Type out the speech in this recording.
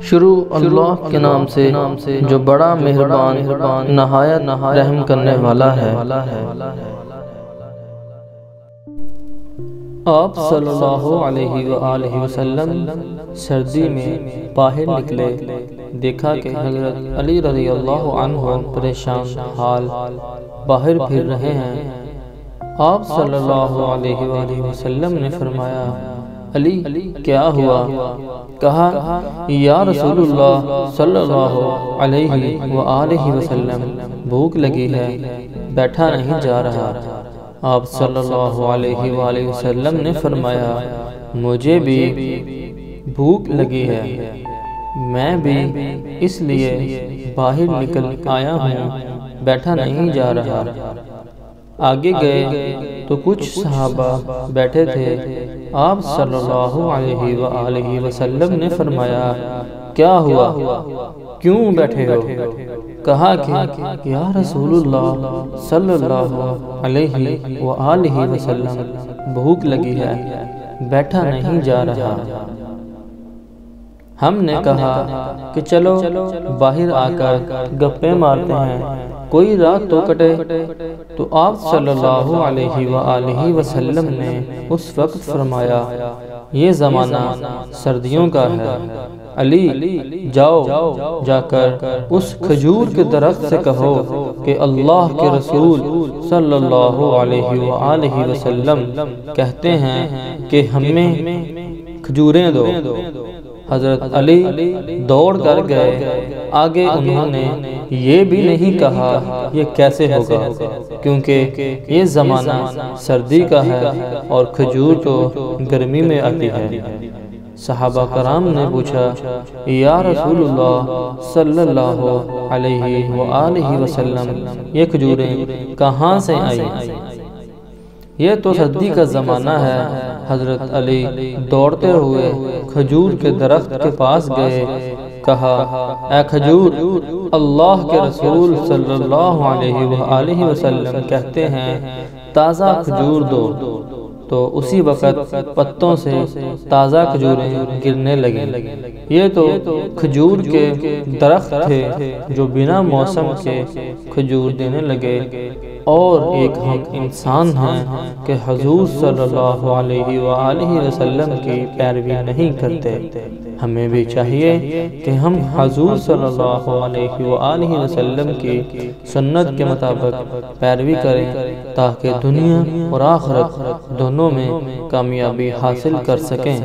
شروع اللہ کے نام سے جو بڑا مہربان نہایت رحم کرنے والا ہے۔ آپ صلی اللہ علیہ وآلہ وسلم سردی میں باہر نکلے، دیکھا کہ حضرت علی رضی اللہ عنہ پریشان حال باہر پھر رہے ہیں۔ آپ صلی اللہ علیہ وآلہ وسلم نے فرمایا، علی کیا ہوا؟ کہا، یا رسول اللہ صلی اللہ علیہ وآلہ وسلم، بھوک لگی ہے، بیٹھا نہیں جا رہا۔ آپ صلی اللہ علیہ وآلہ وسلم نے فرمایا، مجھے بھی بھوک لگی ہے، میں بھی اس لیے باہر نکل آیا ہوں، بیٹھا نہیں جا رہا۔ آگے گئے تو کچھ صحابہ بیٹھے تھے۔ آپ صلی اللہ علیہ وآلہ وسلم نے فرمایا، کیا ہوا؟ کیوں بیٹھے ہو؟ کہا کہ یا رسول اللہ صلی اللہ علیہ وآلہ وسلم، بھوک لگی ہے، بیٹھا نہیں جا رہا۔ ہم نے کہا کہ چلو باہر آ کر گپیں مارتے ہیں، کوئی رات تو کٹے۔ تو آپ صلی اللہ علیہ وآلہ وسلم نے اس وقت فرمایا، یہ زمانہ سردیوں کا ہے، علی جاؤ، جا کر اس کھجور کے درخت سے کہو کہ اللہ کے رسول صلی اللہ علیہ وآلہ وسلم کہتے ہیں کہ ہمیں کھجوریں دو۔ حضرت علی دوڑ کر گئے۔ آگے انہوں نے یہ بھی نہیں کہا یہ کیسے ہوگا، کیونکہ یہ زمانہ سردی کا ہے اور کھجور تو گرمی میں آتی ہے۔ صحابہ کرام نے پوچھا، یا رسول اللہ صلی اللہ علیہ وآلہ وسلم، یہ کھجوریں کہاں سے آئیں؟ یہ تو سردی کا زمانہ ہے۔ حضرت علی دوڑتے ہوئے کھجور کے درخت کے پاس گئے، کہا، اے کھجور، اللہ کے رسول صلی اللہ علیہ وآلہ وسلم کہتے ہیں تازہ کھجور دو۔ تو اسی وقت پتوں سے تازہ کھجوریں گرنے لگیں۔ یہ تو کھجور کے درخت تھے جو بنا موسم کے کھجور دینے لگے، اور ایک ہم انسان ہیں کہ حضور صلی اللہ علیہ وآلہ وسلم کی پیروی نہیں کرتے۔ ہمیں بھی چاہیے کہ ہم حضور صلی اللہ علیہ وآلہ وسلم کی سنت کے مطابق پیروی کریں، تاکہ دنیا اور آخرت دونوں میں کامیابی حاصل کر سکیں۔